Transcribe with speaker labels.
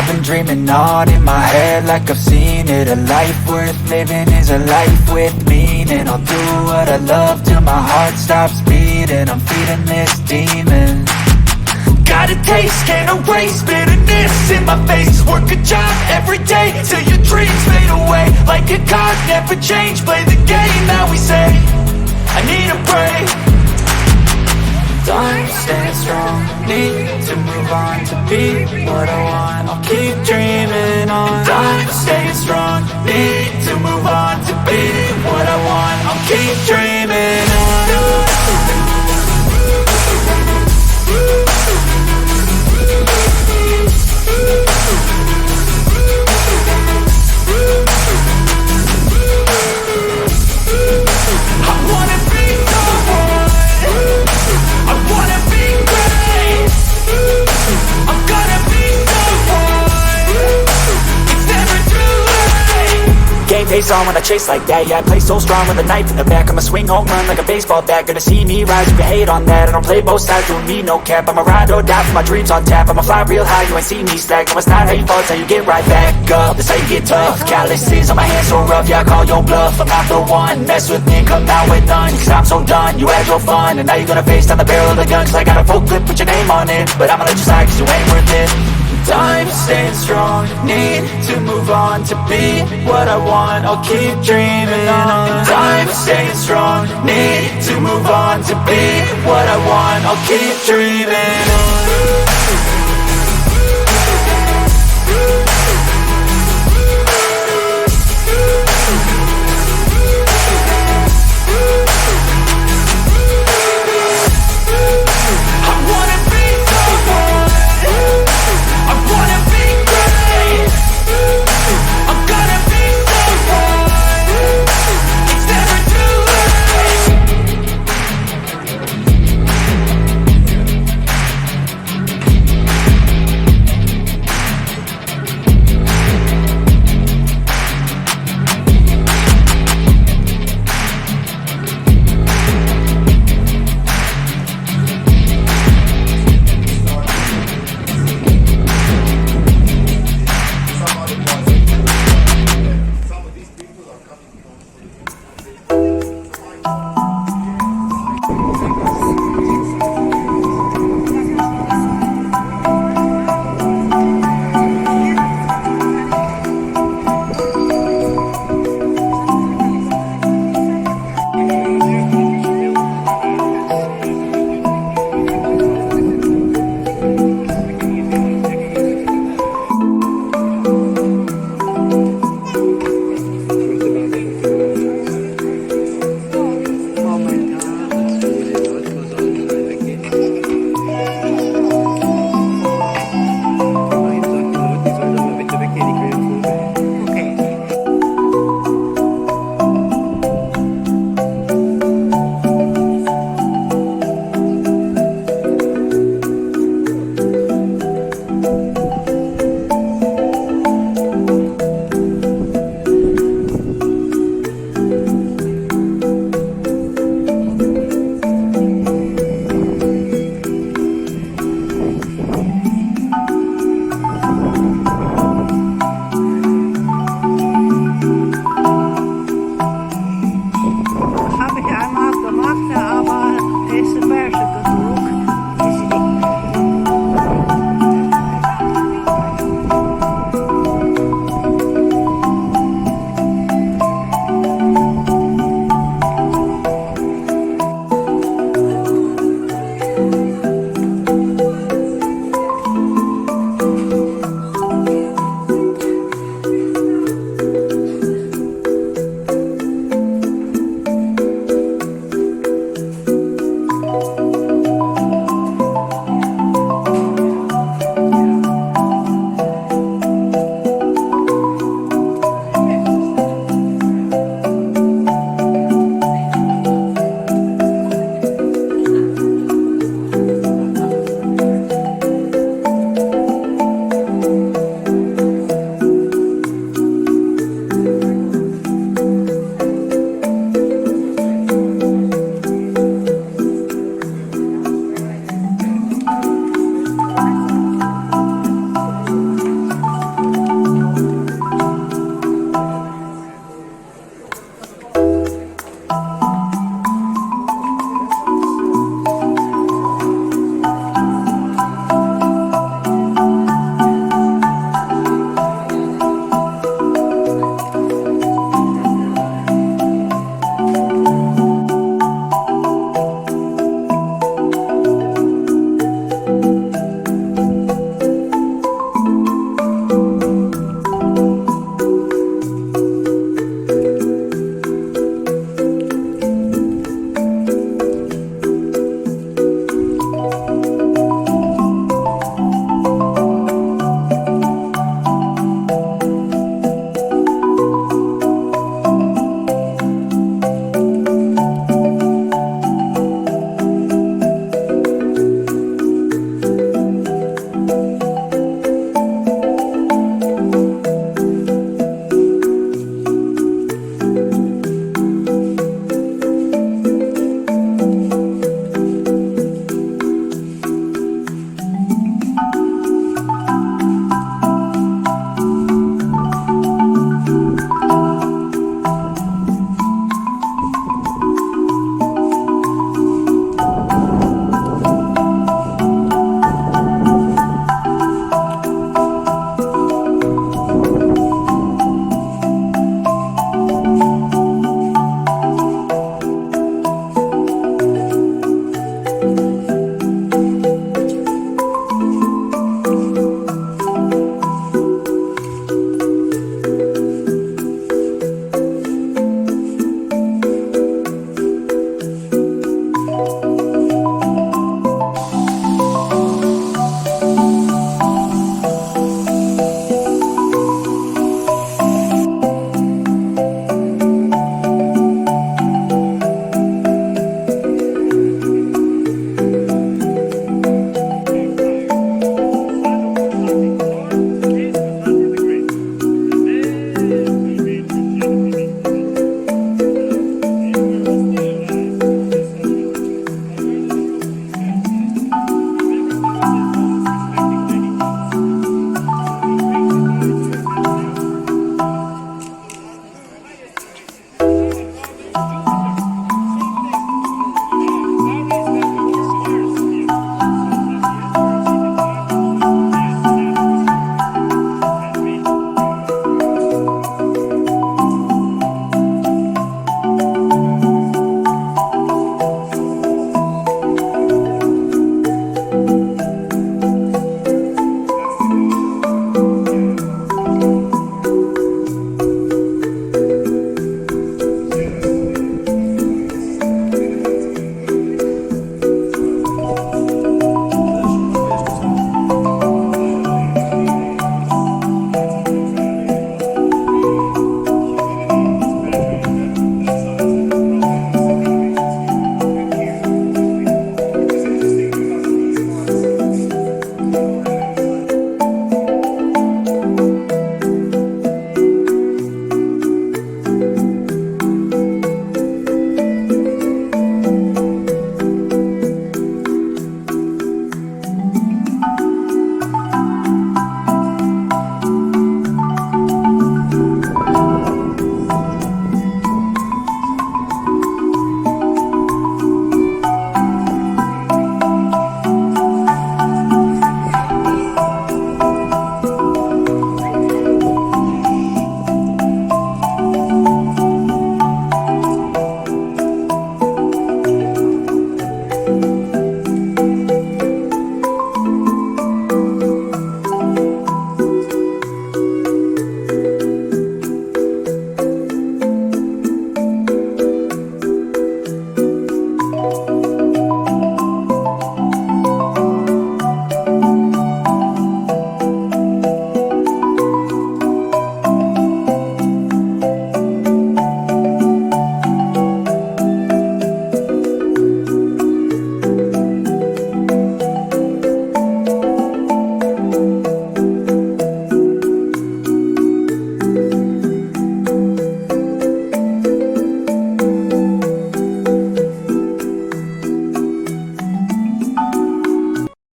Speaker 1: been dreaming on in my head like I've seen it. A life worth living is a life with meaning. I'll do what I love till my heart stops beating. I'm feeding this demon. Got a taste, can't erase bitterness in my face. Work a job every day till your dreams fade away. Like a card, never change, play the game that we say. I need a break. Time staying strong, need to move on to be what I want. I'll keep dreaming on. Time staying strong, need to move on to be what I want. I'll keep dreaming on. Face on when I chase like that. Yeah, I play so strong with a knife in the back. I'ma swing home run like a baseball bat. Gonna see me rise if you hate on that. I don't play both sides, doing me no cap. I'ma ride or die for my dreams on tap. I'ma fly real high, you ain't see me slack. No, it's not how you fall, it's how you get right back up. That's how you get tough. Calluses on my hands so rough, yeah, I call your bluff. I'm not the one, mess with me, come out with none. Cause I'm so done, you had your fun. And now you're gonna face down the barrel of the gun. Cause I got a full clip, put your name on it. But I'ma let you slide cause you ain't worth it. Time staying strong, need to move on to be what I want. I'll keep dreaming on. Time staying strong, need to move on to be what I want. I'll keep dreaming on.